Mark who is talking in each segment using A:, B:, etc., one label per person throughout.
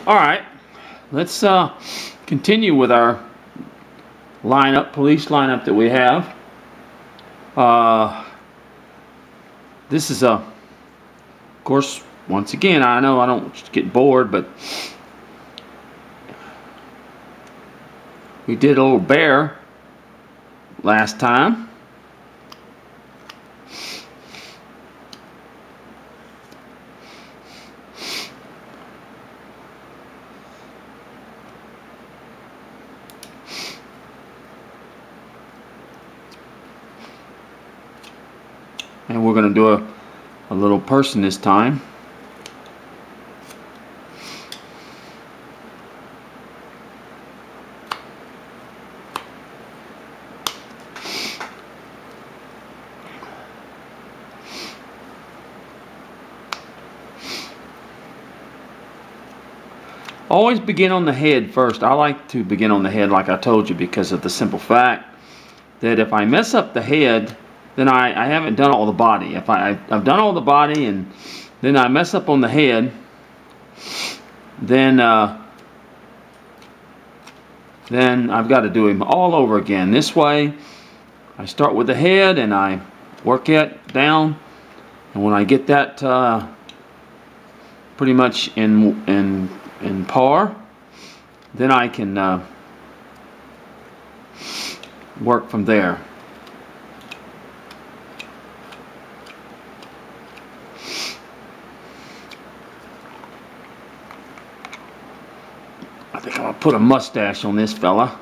A: Alright, let's continue with our police lineup that we have. This is of course, once again, I know I don't get bored, but we did a little bear last time. And we're going to do a little person this time. Always begin on the head first. I like to begin on the head like I told you because of the simple fact that if I mess up the head, then I haven't done all the body. If I've done all the body and then I mess up on the head, then I've got to do him all over again. This way, I start with the head and I work it down, and when I get that pretty much in par, then I can work from there. I think I'm going to put a mustache on this fella.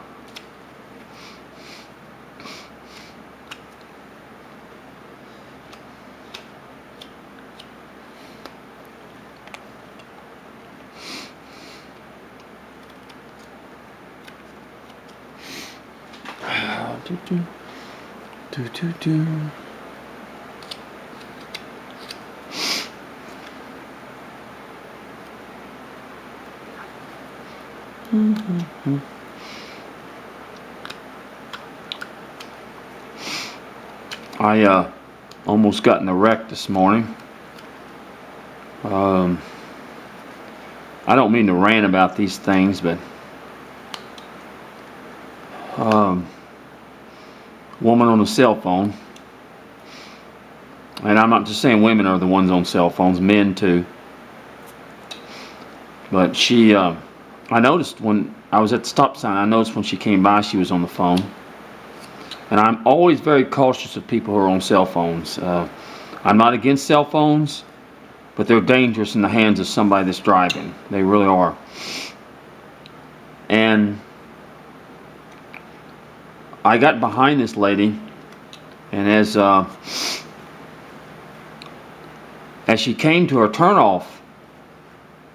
A: I almost got in a wreck this morning. I don't mean to rant about these things, but woman on a cell phone, and I'm not just saying women are the ones on cell phones, men too, but she I noticed when I was at the stop sign, I noticed when she came by she was on the phone. And I'm always very cautious of people who are on cell phones. I'm not against cell phones, but they're dangerous in the hands of somebody that's driving. They really are. And I got behind this lady, and as she came to her turnoff,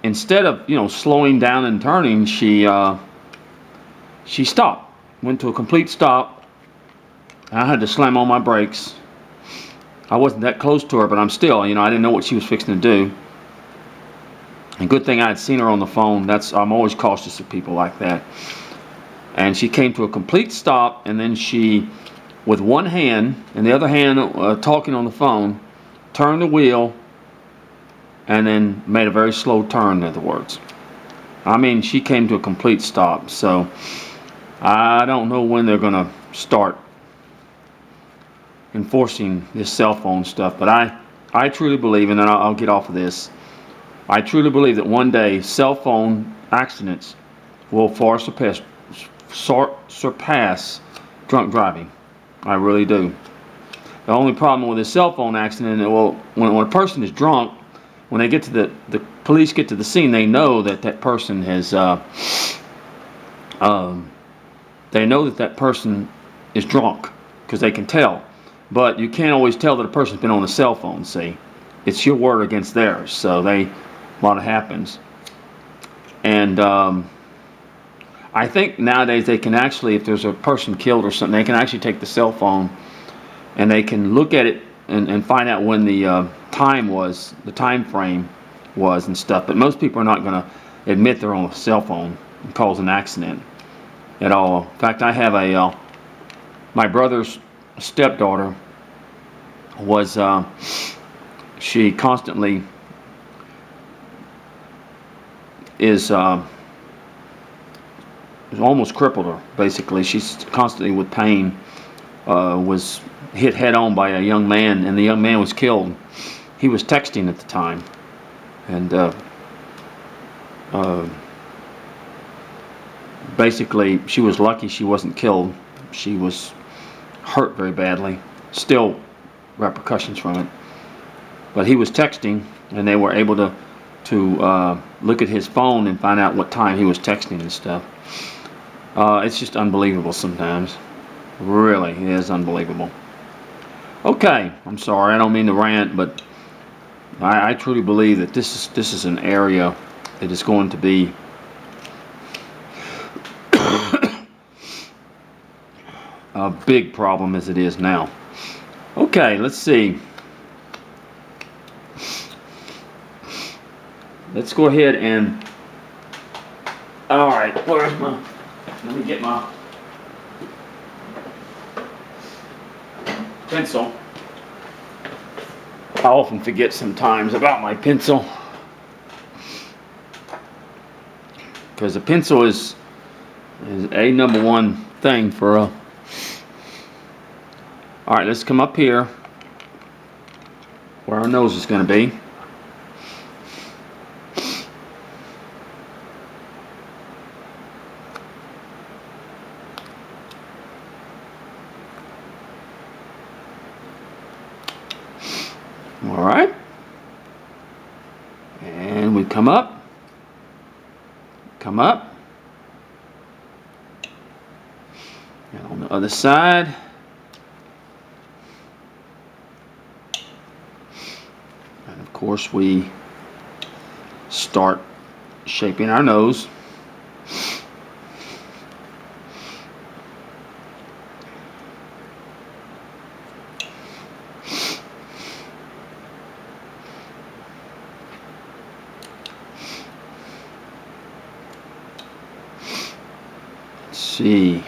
A: instead of slowing down and turning, she stopped, went to a complete stop. I had to slam on my brakes. I wasn't that close to her, but I'm still, I didn't know what she was fixing to do. And good thing I had seen her on the phone. I'm always cautious of people like that. And she came to a complete stop, and then she, with one hand and the other hand talking on the phone, turned the wheel and then made a very slow turn, in other words. I mean, she came to a complete stop. So I don't know when they're going to start enforcing this cell phone stuff, but I truly believe, and then I'll get off of this, I truly believe that one day cell phone accidents will far surpass drunk driving. I really do. The only problem with a cell phone accident, well, when a person is drunk, when they get to the police get to the scene, they know that person has they know that person is drunk because they can tell. But you can't always tell that a person's been on a cell phone, see. It's your word against theirs, so a lot of happens. And I think nowadays they can actually, if there's a person killed or something, they can actually take the cell phone and they can look at it and find out when the time frame was and stuff. But most people are not going to admit they're on a cell phone and cause an accident at all. In fact, I have my brother's stepdaughter was she constantly is almost crippled her. Basically, she's constantly with pain. Was hit head on by a young man, and the young man was killed. He was texting at the time, and basically she was lucky she wasn't killed. She was hurt very badly. Still repercussions from it. But he was texting, and they were able to look at his phone and find out what time he was texting and stuff. It's just unbelievable sometimes. Really, it is unbelievable. Okay, I'm sorry, I don't mean to rant, but I truly believe that this is an area that is going to be a big problem as it is now. Okay, let's see. Let's go ahead and, all right, where's my, let me get my pencil. I often forget sometimes about my pencil, because the pencil is a number one thing for a. All right, let's come up here where our nose is going to be. All right, and we come up, and on the other side, and of course we start shaping our nose. See.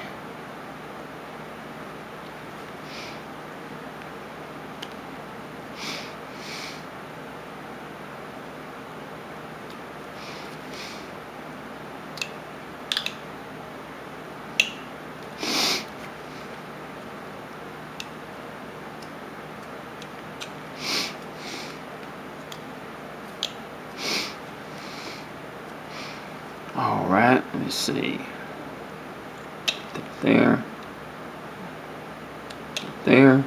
A: All right, let me see. There, there.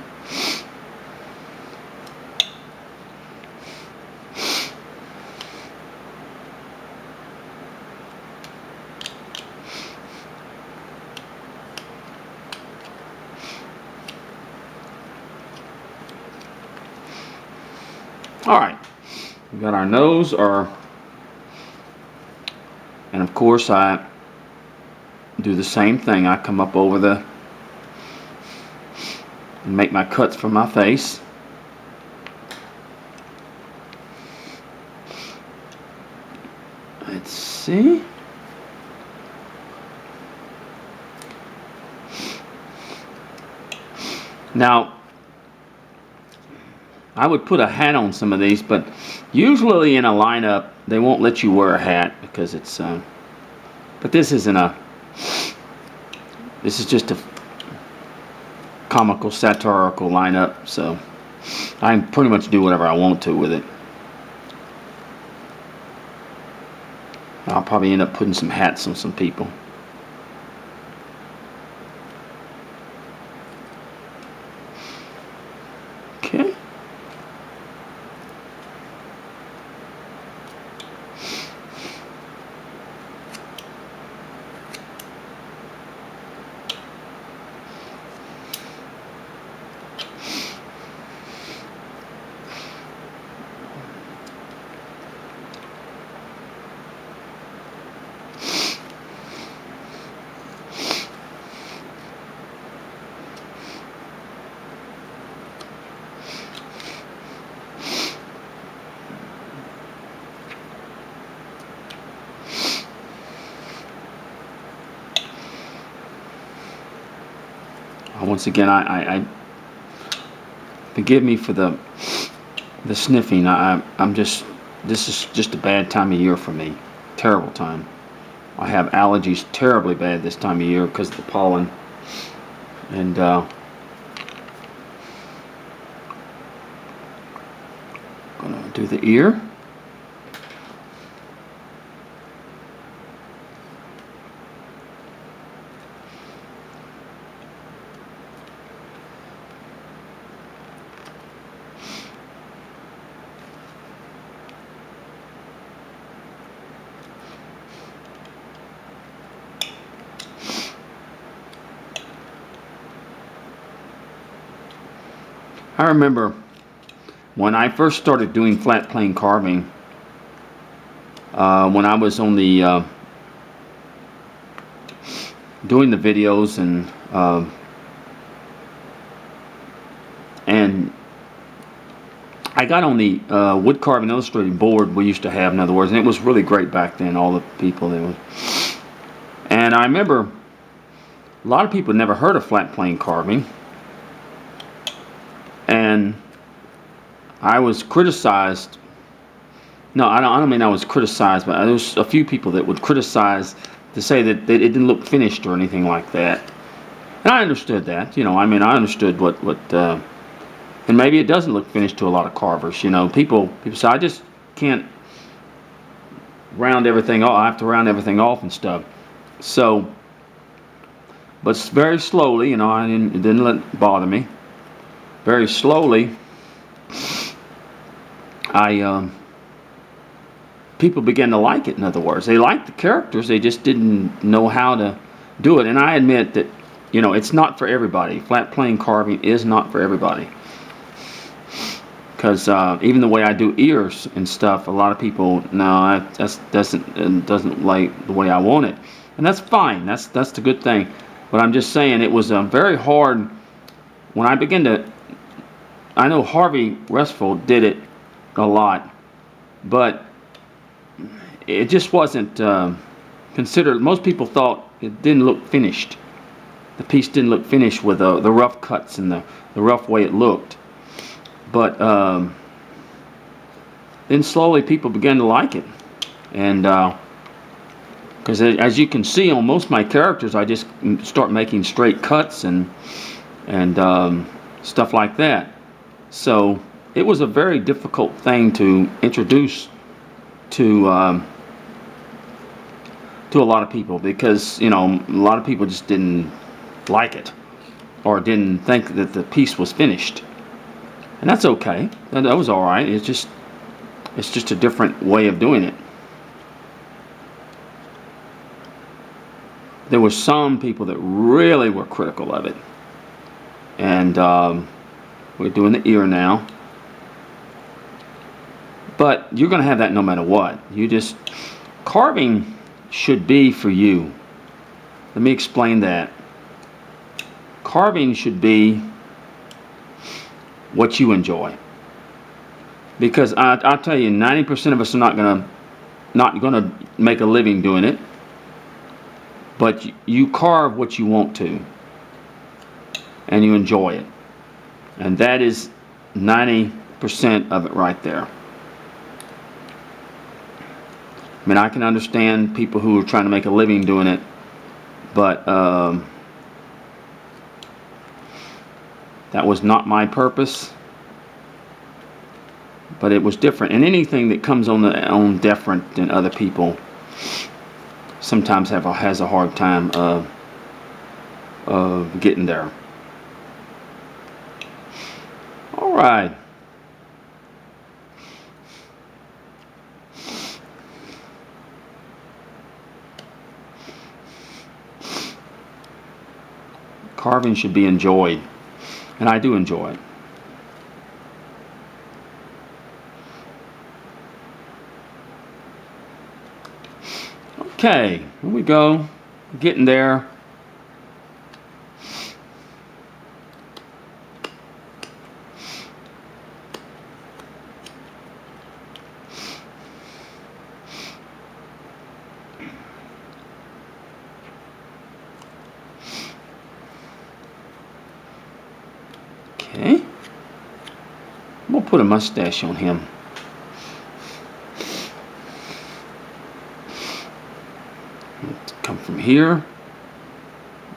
A: All right, we got our nose, and of course I do the same thing. I come up over and make my cuts for my face. Let's see. Now, I would put a hat on some of these, but usually in a lineup they won't let you wear a hat because it's but this isn't a. This is just a comical, satirical lineup, so I can pretty much do whatever I want to with it. I'll probably end up putting some hats on some people. Okay. Once again, I forgive me for the sniffing. I'm just, this is just a bad time of year for me. Terrible time. I have allergies terribly bad this time of year because of the pollen. And gonna do the ear. I remember when I first started doing flat plane carving, when I was on the doing the videos and I got on the wood carving illustrated board we used to have, in other words, and it was really great back then. All the people there was, and I remember a lot of people had never heard of flat plane carving. And I was criticized. No, I don't mean I was criticized, but there was a few people that would criticize to say that it didn't look finished or anything like that. And I understood that. You know, I mean, I understood what and maybe it doesn't look finished to a lot of carvers. You know, people say I just can't round everything off. I have to round everything off and stuff. So, but very slowly, you know, it didn't let it bother me. Very slowly, people began to like it. In other words, they liked the characters. They just didn't know how to do it. And I admit that, you know, it's not for everybody. Flat plane carving is not for everybody. Because even the way I do ears and stuff, a lot of people, no, that doesn't like the way I want it, and that's fine. That's the good thing. But I'm just saying it was very hard when I began to. I know Harvey Restful did it a lot, but it just wasn't considered. Most people thought it didn't look finished. The piece didn't look finished with the rough cuts and the rough way it looked. But then slowly people began to like it, and because as you can see on most of my characters, I just start making straight cuts and stuff like that. So it was a very difficult thing to introduce to a lot of people, because, you know, a lot of people just didn't like it or didn't think that the piece was finished, and that's okay. That was all right. It's just a different way of doing it. There were some people that really were critical of it, and we're doing the ear now. But you're going to have that no matter what. Carving should be for you. Let me explain that. Carving should be what you enjoy. Because I'll tell you, 90% of us are not gonna make a living doing it. But you carve what you want to, and you enjoy it. And that is 90% of it right there. I mean, I can understand people who are trying to make a living doing it, but that was not my purpose. But it was different, and anything that comes on different than other people sometimes has a hard time of getting there. All right. Carving should be enjoyed, and I do enjoy it. Okay, here we go. Getting there. Okay. We'll put a mustache on him. Come from here,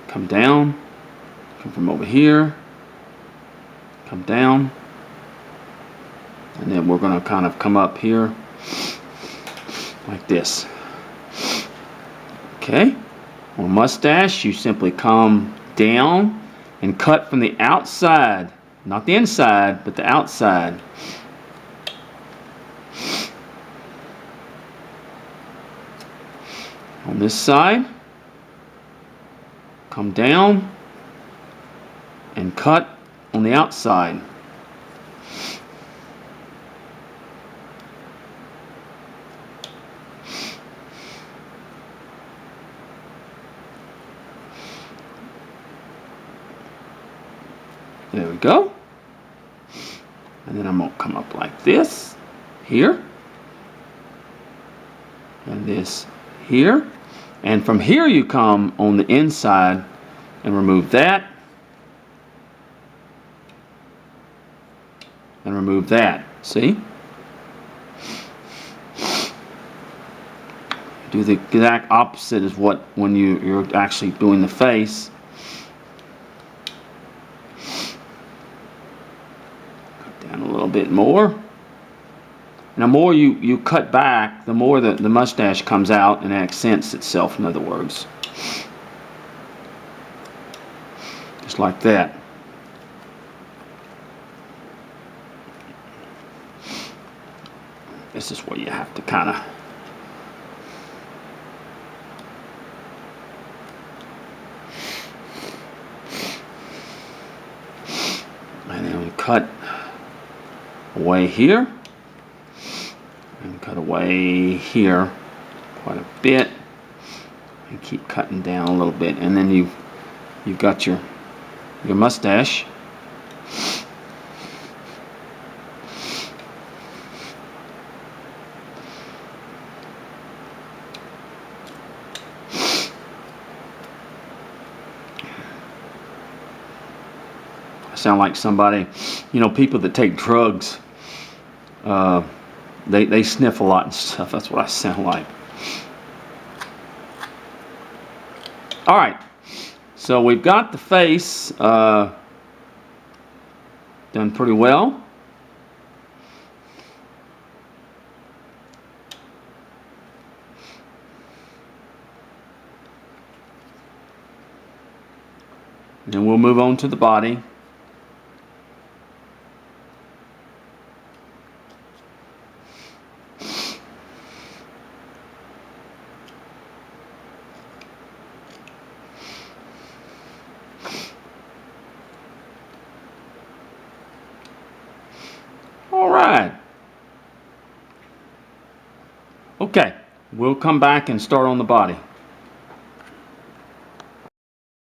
A: come down, come from over here, come down, and then we're going to kind of come up here like this. Okay, on mustache, you simply come down and cut from the outside, not the inside, but the outside. On this side, come down and cut on the outside. There we go. And then I'm going to come up like this, here, and this here. And from here you come on the inside and remove that, and remove that. See? Do the exact opposite as what when you're actually doing the face. Cut down a little bit more. And the more you cut back, the more the mustache comes out and accents itself, in other words. Just like that. This is where you have to kind of and then we cut away here. And cut away here quite a bit, and keep cutting down a little bit, and then you've got your mustache. I sound like somebody, you know, people that take drugs. They sniff a lot and stuff. That's what I sound like. Alright, so we've got the face done pretty well. And we'll move on to the body. Alright. Okay, we'll come back and start on the body.